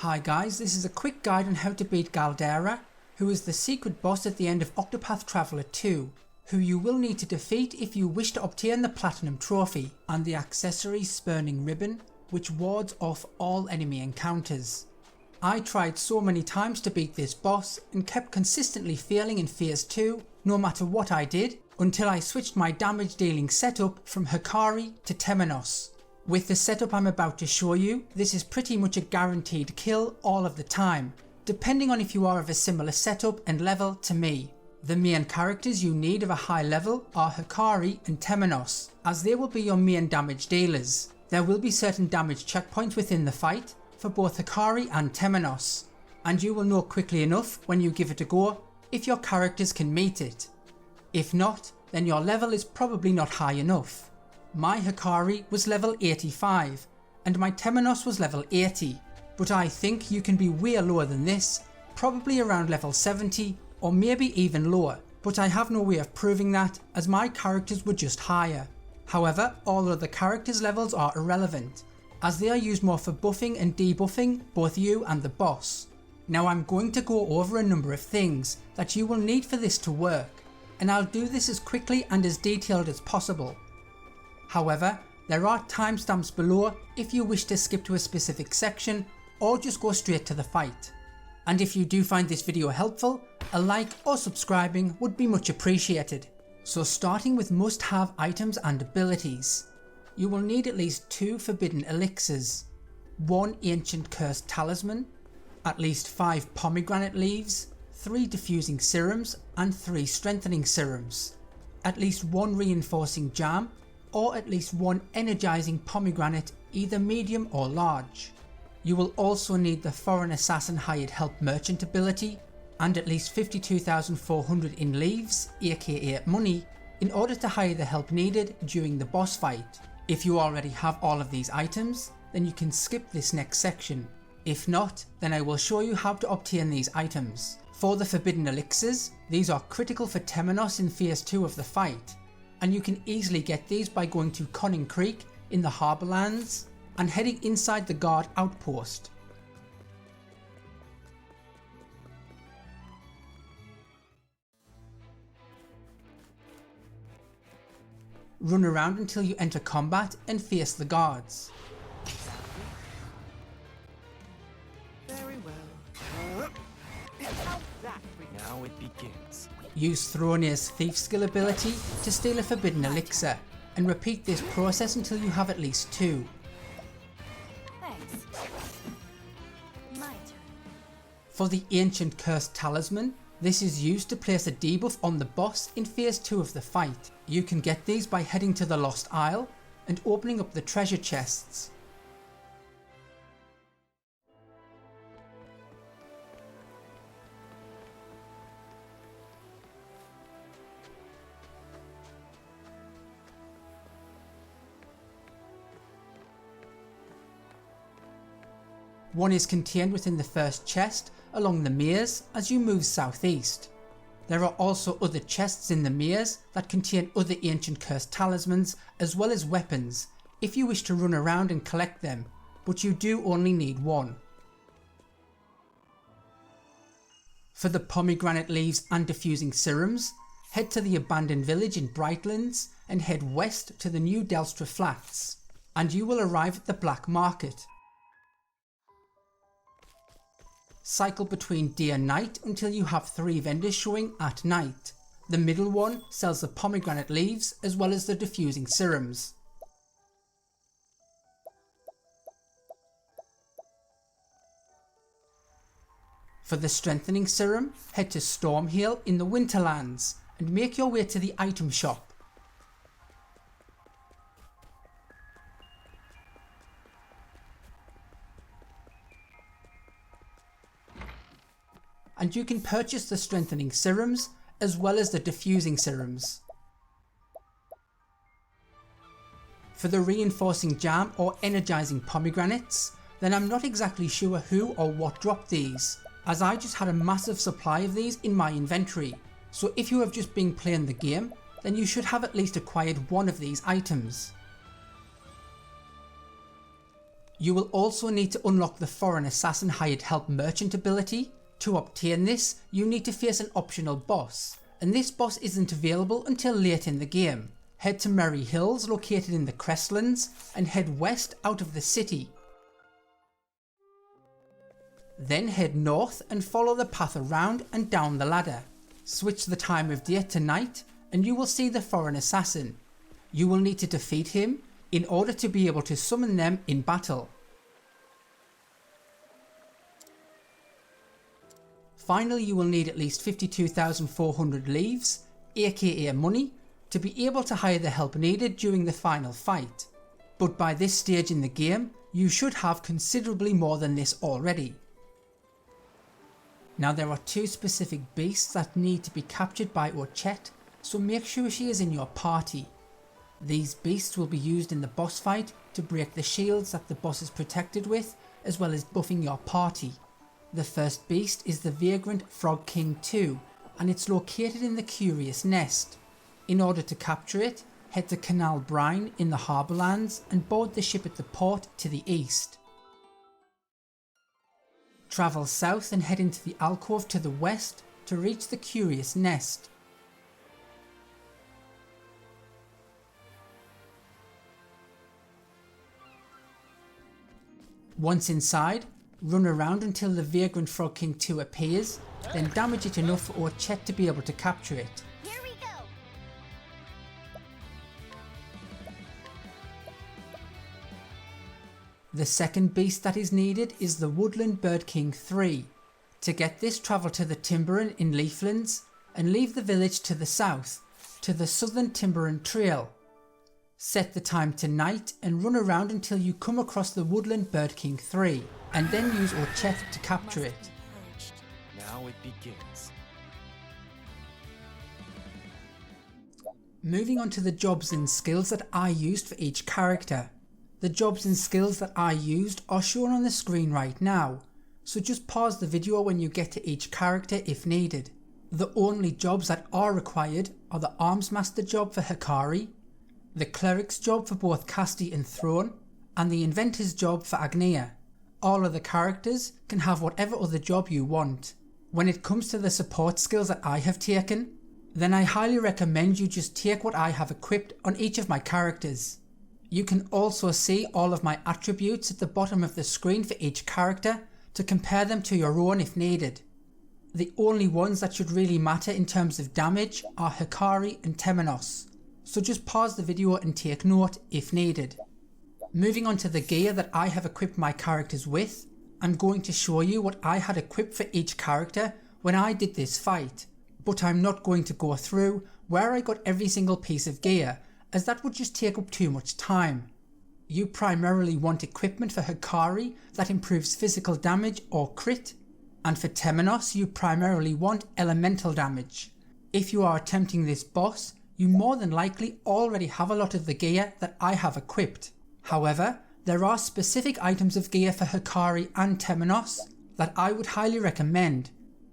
Hi guys, this is a quick guide on how to beat Galdera, who is the secret boss at the end of Octopath Traveller 2, who you will need to defeat if you wish to obtain the platinum trophy and the accessory spurning ribbon, which wards off all enemy encounters. I tried so many times to beat this boss and kept consistently failing in phase 2 no matter what I did, until I switched my damage dealing setup from Hikari to Temenos. With the setup I'm about to show you, this is pretty much a guaranteed kill all of the time, depending on if you are of a similar setup and level to me. The main characters you need of a high level are Hikari and Temenos, as they will be your main damage dealers. There will be certain damage checkpoints within the fight for both Hikari and Temenos, and you will know quickly enough when you give it a go if your characters can meet it. If not, then your level is probably not high enough. My Hikari was level 85 and my Temenos was level 80, but I think you can be way lower than this, probably around level 70 or maybe even lower, but I have no way of proving that as my characters were just higher. However, all other characters' levels are irrelevant, as they are used more for buffing and debuffing both you and the boss. Now I'm going to go over a number of things that you will need for this to work, and I'll do this as quickly and as detailed as possible. However, there are timestamps below if you wish to skip to a specific section or just go straight to the fight. And if you do find this video helpful, a like or subscribing would be much appreciated. So starting with must have items and abilities. You will need at least 2 forbidden elixirs, 1 ancient cursed talisman, at least 5 pomegranate leaves, 3 diffusing serums and 3 strengthening serums, at least 1 reinforcing jam, or at least 1 energizing pomegranate, either medium or large. You will also need the foreign assassin hired help merchant ability and at least 52,400 in leaves, aka money, in order to hire the help needed during the boss fight. If you already have all of these items, then you can skip this next section. If not, then I will show you how to obtain these items. For the forbidden elixirs, these are critical for Temenos in phase 2 of the fight, and you can easily get these by going to Conning Creek in the Harbourlands and heading inside the guard outpost. Run around until you enter combat and face the guards. Very well. Now it begins. Use Throne's thief skill ability to steal a forbidden elixir, and repeat this process until you have at least 2. Thanks. My turn. For the ancient cursed talisman, this is used to place a debuff on the boss in phase 2 of the fight. You can get these by heading to the Lost Isle and opening up the treasure chests. One is contained within the first chest along the maze as you move southeast. There are also other chests in the maze that contain other ancient cursed talismans as well as weapons if you wish to run around and collect them, but you do only need 1. For the pomegranate leaves and diffusing serums, head to the abandoned village in Brightlands and head west to the new Delstra Flats, and you will arrive at the black market. Cycle between day and night until you have 3 vendors showing at night. The middle one sells the pomegranate leaves as well as the diffusing serums. For the strengthening serum, head to Stormhill in the Winterlands and make your way to the item shop. And you can purchase the strengthening serums as well as the diffusing serums. For the reinforcing jam or energizing pomegranates, then I'm not exactly sure who or what dropped these, as I just had a massive supply of these in my inventory, so if you have just been playing the game, then you should have at least acquired one of these items. You will also need to unlock the Foreign Assassin Hired Help Merchant ability. To obtain this, you need to face an optional boss, and this boss isn't available until late in the game. Head to Merry Hills located in the Crestlands and head west out of the city. Then head north and follow the path around and down the ladder. Switch the time of day to night and you will see the Foreign Assassin. You will need to defeat him in order to be able to summon them in battle. Finally, you will need at least 52,400 leaves, aka money, to be able to hire the help needed during the final fight. But by this stage in the game, you should have considerably more than this already. Now there are two specific beasts that need to be captured by Ochette, so make sure she is in your party. These beasts will be used in the boss fight to break the shields that the boss is protected with, as well as buffing your party. The first beast is the Vagrant Frog King 2, and it's located in the Curious Nest. In order to capture it, head to Canal Brine in the Harbourlands and board the ship at the port to the east. Travel south and head into the alcove to the west to reach the Curious Nest. Once inside, run around until the Vagrant Frog King 2 appears, then damage it enough for Ochette to be able to capture it. Here we go. The second beast that is needed is the Woodland Bird King 3. To get this, travel to the Timberan in Leaflands and leave the village to the south, to the Southern Timberan Trail. Set the time to night and run around until you come across the Woodland Bird King 3, and then use Ochette to capture it. Now it begins. Moving on to the jobs and skills that I used for each character. The jobs and skills that I used are shown on the screen right now, so just pause the video when you get to each character if needed. The only jobs that are required are the Armsmaster job for Hikari, the Cleric's job for both Casti and Throne, and the Inventor's job for Agnea. All other characters can have whatever other job you want. When it comes to the support skills that I have taken, then I highly recommend you just take what I have equipped on each of my characters. You can also see all of my attributes at the bottom of the screen for each character to compare them to your own if needed. The only ones that should really matter in terms of damage are Hikari and Temenos, so just pause the video and take note if needed. Moving on to the gear that I have equipped my characters with, I'm going to show you what I had equipped for each character when I did this fight, but I'm not going to go through where I got every single piece of gear, as that would just take up too much time. You primarily want equipment for Hikari that improves physical damage or crit, and for Temenos you primarily want elemental damage. If you are attempting this boss, you more than likely already have a lot of the gear that I have equipped. However, there are specific items of gear for Hikari and Temenos that I would highly recommend,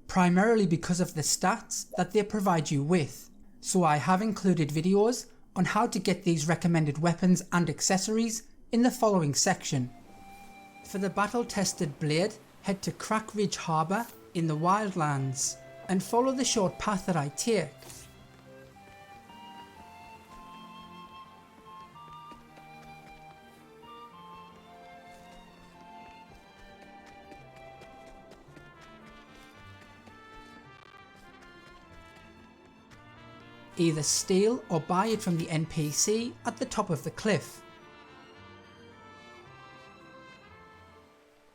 primarily because of the stats that they provide you with, so I have included videos on how to get these recommended weapons and accessories in the following section. For the battle tested blade, head to Crack Ridge Harbour in the Wildlands and follow the short path that I take. Either steal or buy it from the NPC at the top of the cliff.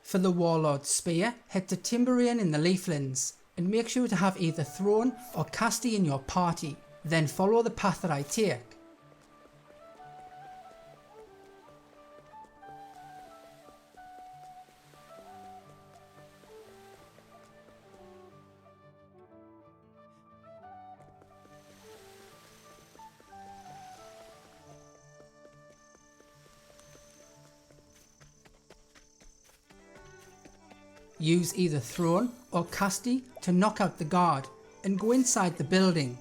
For the Warlords Spear, head to Timberian in the Leaflands and make sure to have either Throne or Casti in your party, then follow the path that I take. Use either Throne or Casti to knock out the guard and go inside the building.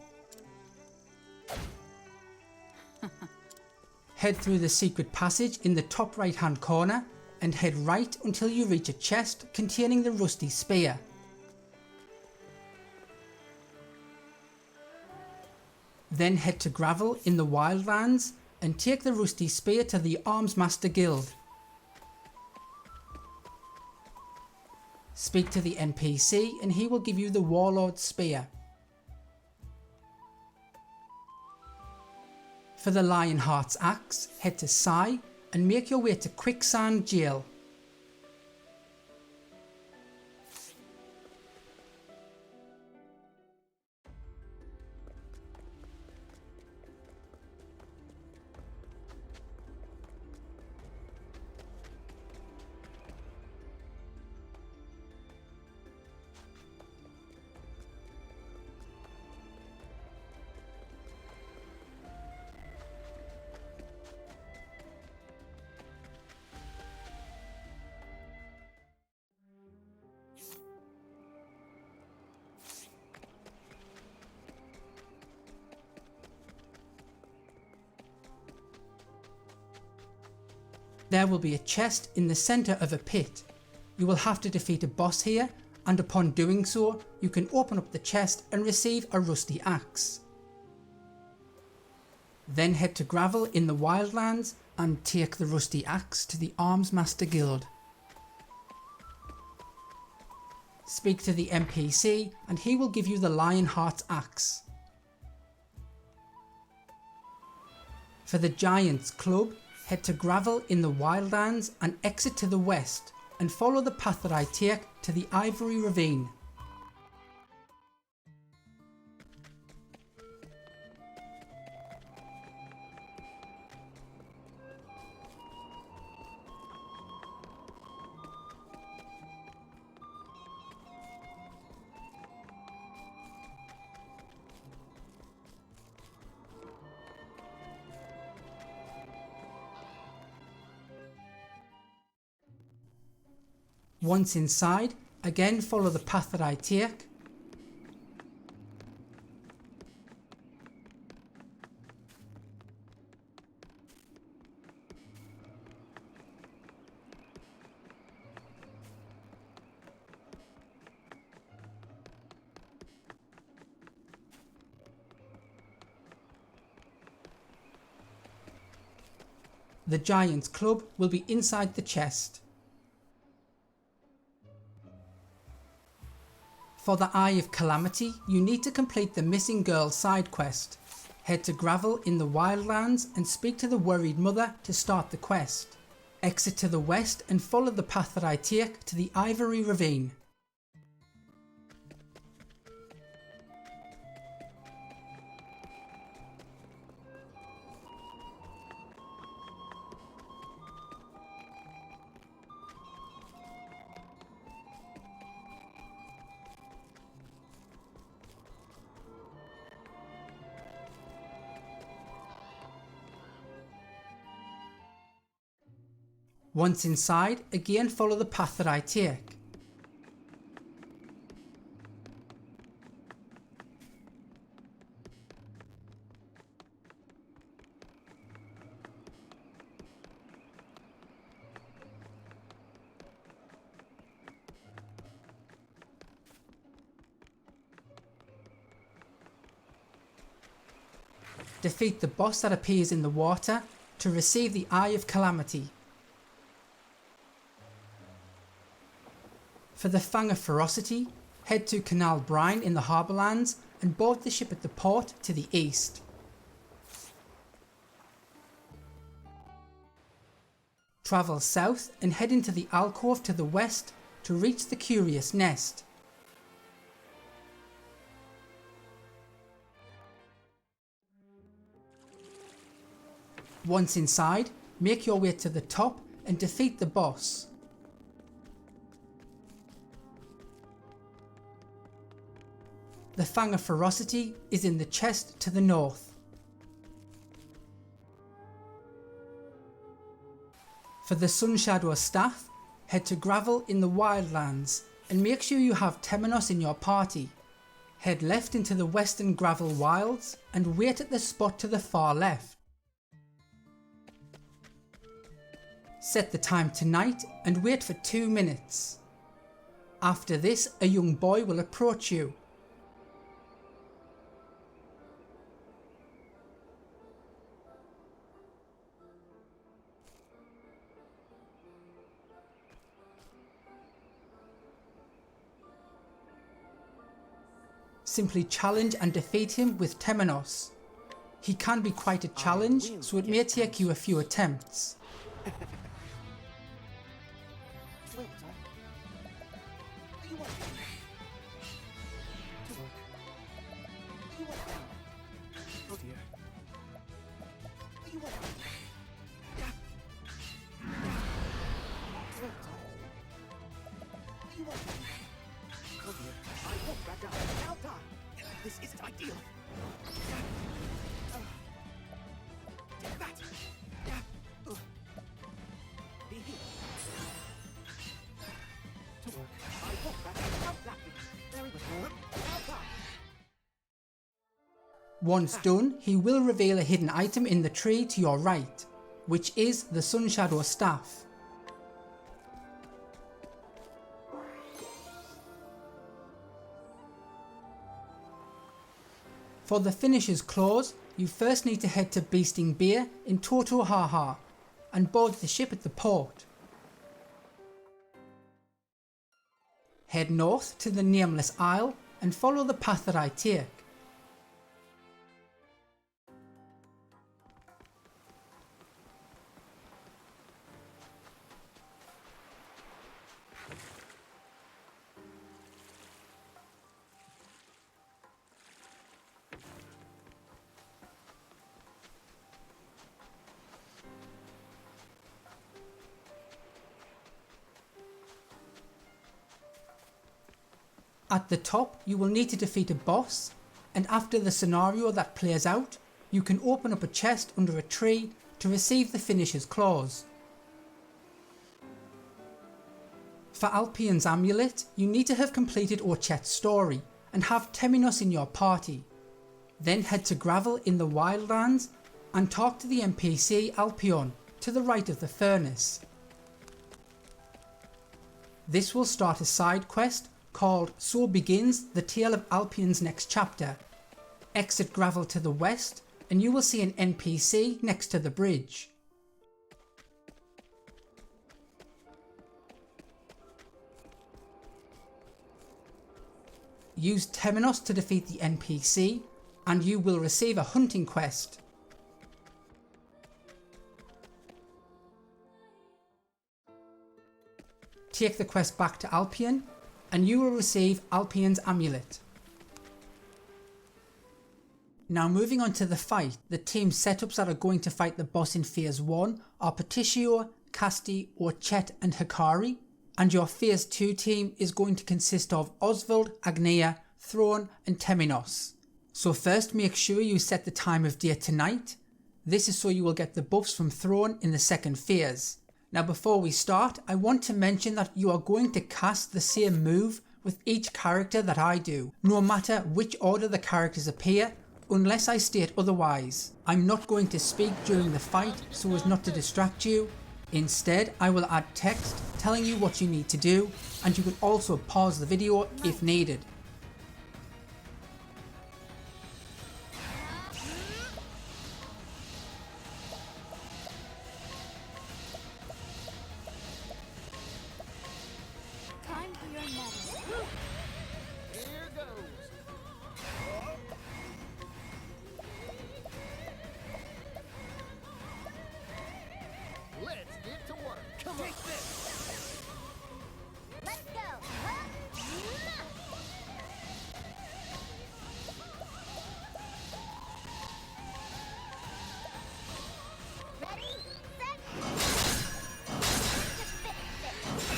Head through the secret passage in the top right hand corner and head right until you reach a chest containing the rusty spear. Then head to Gravel in the Wildlands and take the rusty spear to the Armsmaster Guild. Speak to the NPC and he will give you the Warlords Spear. For the Lionhearts Axe, head to Sai and make your way to Quicksand Jail. There will be a chest in the centre of a pit. You will have to defeat a boss here, and upon doing so, you can open up the chest and receive a rusty axe. Then head to Gravel in the Wildlands and take the rusty axe to the Armsmaster Guild. Speak to the NPC and he will give you the Lionhearts Axe. For the Giant's Club, head to Gravel in the Wildlands and exit to the west and follow the path that I take to the Ivory Ravine. Once inside, again follow the path that I take. The Giant's Club will be inside the chest. For the Eye of Calamity, you need to complete the Missing Girl side quest. Head to Gravel in the Wildlands and speak to the Worried Mother to start the quest. Exit to the west and follow the path that I take to the Ivory Ravine. Once inside, again follow the path that I take. Defeat the boss that appears in the water to receive the Eye of Calamity. For the Fang of Ferocity, head to Canal Brine in the Harbourlands and board the ship at the port to the east. Travel south and head into the alcove to the west to reach the Curious Nest. Once inside, make your way to the top and defeat the boss. The Fang of Ferocity is in the chest to the north. For the Sunshadow Staff, head to Gravel in the Wildlands and make sure you have Temenos in your party. Head left into the Western Gravel Wilds and wait at the spot to the far left. Set the time to night and wait for 2 minutes. After this, a young boy will approach you. Simply challenge and defeat him with Temenos. He can be quite a challenge, so it may take you a few attempts. This isn't ideal. Take that. Be here. To work. I won't back out laughing. Very well. Once done, he will reveal a hidden item in the tree to your right, which is the Sunshadow Staff. For the finisher's clause, you first need to head to Beasting Beer in Totohaha and board the ship at the port. Head north to the Nameless Isle and follow the path that I take. At the top, you will need to defeat a boss, and after the scenario that plays out, you can open up a chest under a tree to receive the finisher's clause. For Alpiones Amulet, you need to have completed Ochette's story and have Temenos in your party. Then head to Gravel in the Wildlands and talk to the NPC Alpione to the right of the furnace. This will start a side quest called So Begins the Tale of Alpione's Next Chapter. Exit Gravel to the west and you will see an NPC next to the bridge. Use Temenos to defeat the NPC and you will receive a hunting quest. Take the quest back to Alpione and you will receive Alpiones Amulet. Now moving on to the fight, the team setups that are going to fight the boss in Phase 1 are Petitio, Casti, Ochette and Hikari, and your Phase 2 team is going to consist of Oswald, Agnea, Throne and Temenos. So first make sure you set the time of day to night. This is so you will get the buffs from Throne in the second phase. Now before we start, I want to mention that you are going to cast the same move with each character that I do, no matter which order the characters appear, unless I state otherwise. I'm not going to speak during the fight so as not to distract you. Instead, I will add text telling you what you need to do, and you can also pause the video if needed. Time for your medicine. Here goes. Let's get to work. Come on. Take this. Let's go. Ready, set. Just finish this.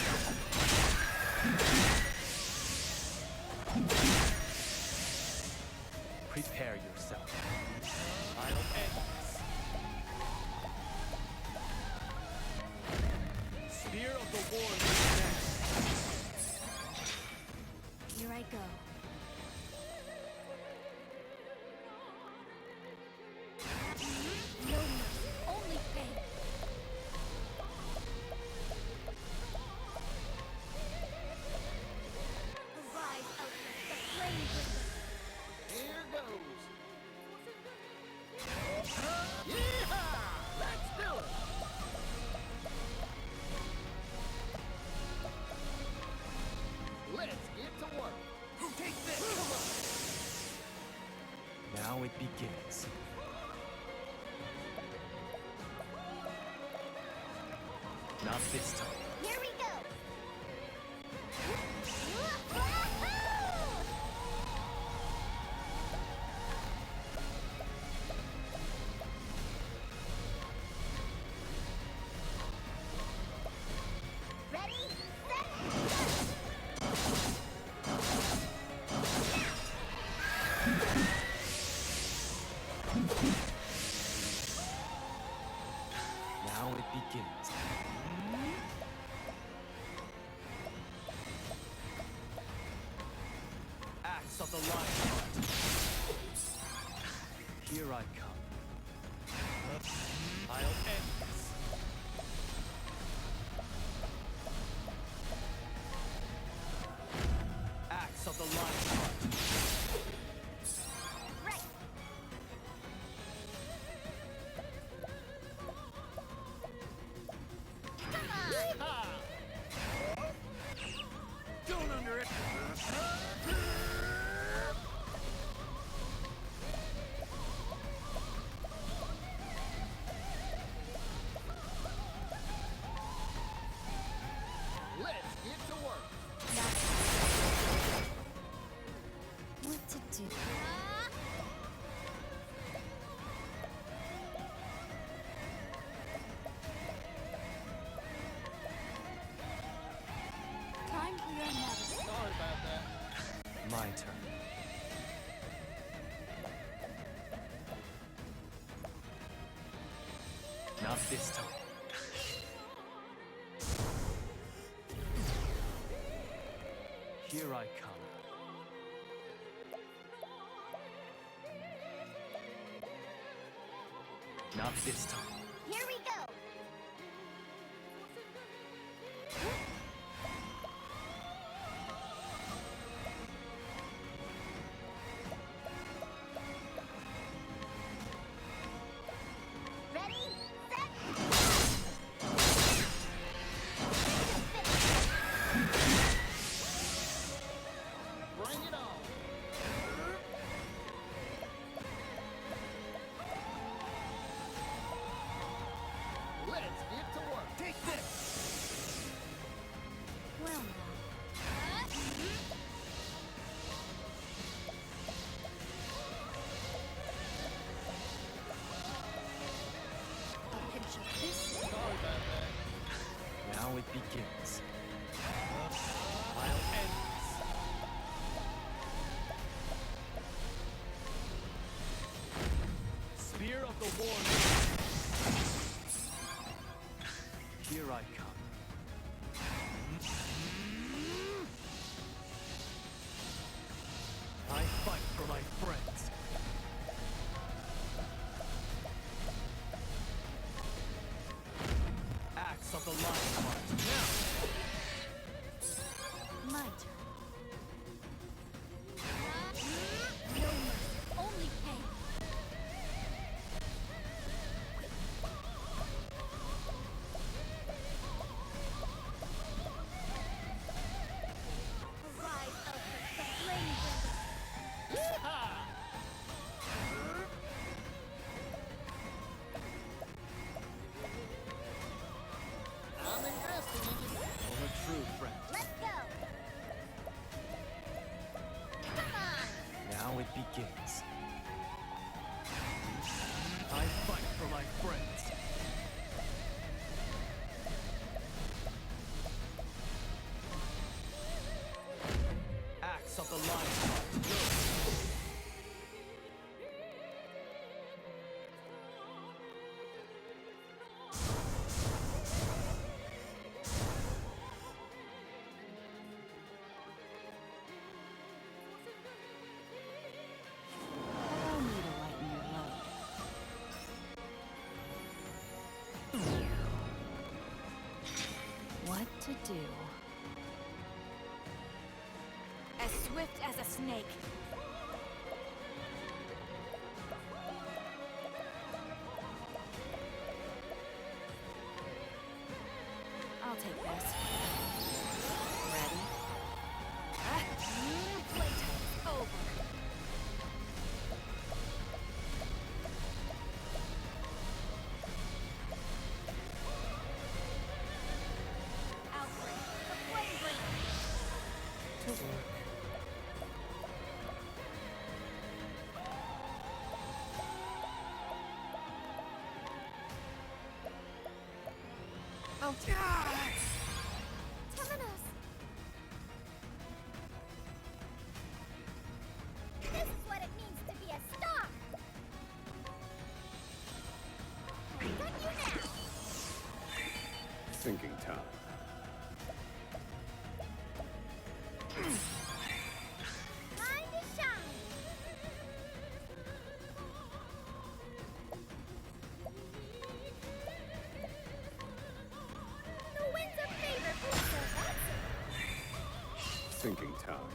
Prepare yourself. I'll end this. Spear Not this time. Here we go. Ready, set, Now it begins. Axe of the Lionheart. Here I come. I'll end this. Axe of the Lionheart. right. Come on. Ha! Don't underestimate. Let's get to work. What to do? Time for your medicine. Sorry about that. My turn. Not this time. Here I come. Not this time. Here we go. Ready, set, Bring it on. Let's get to work. Take this! well now. A pinch of this. Sorry about that. Now it begins. I'll end this. Spear of the Warlords. Here I come. I fight for my friends. Axe of the Lionheart. Now! My turn. No mercy, only pain. Arise, Elixir, the flame bringer. Ha! I'm investing in you. I'm a true friend. Let's go. Come on. Now it begins. I fight for my friends. Axe of the Lionheart. Go. Allow me to lighten your load. What to do? As swift as a snake. I'll take this. Ready? Playtime's over. mountain. Terminus! This is what it means to be a star! I got you now! Thinking time. Time to shine! The winds of favor for so that's it. Thinking time.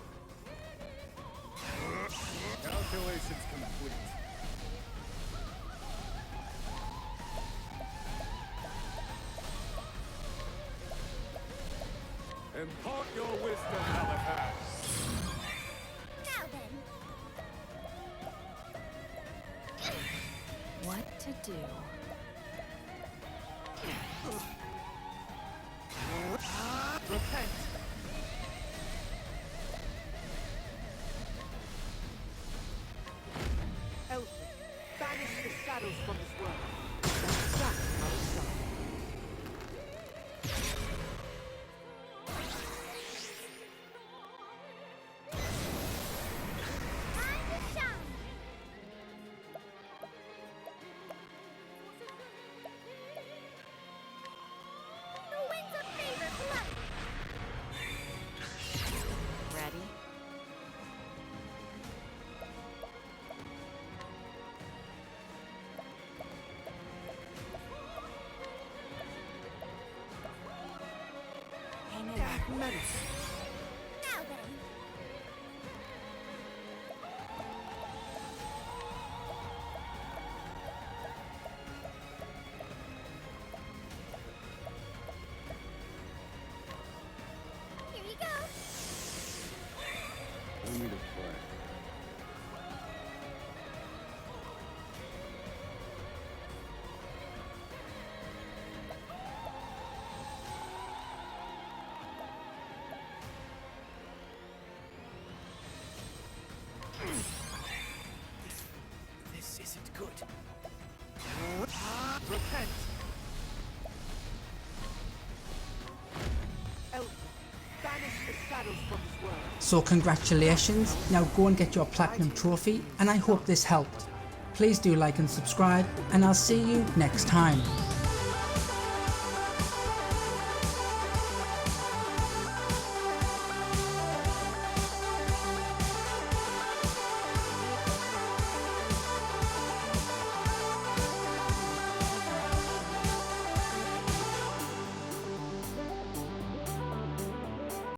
Calculations complete. Impart your wisdom, Halifax. Now then, What to do? Repent. Elf, banish the shadows from this world. That's our son. time to shine! The winds of favor blow! Ready? Hang in there. Medicine. Now then, here you go! Only to play. This isn't good. Repent. Elf, banish the shadows from this world. So congratulations, now go and get your platinum trophy, and I hope this helped. Please do like and subscribe, and I'll see you next time.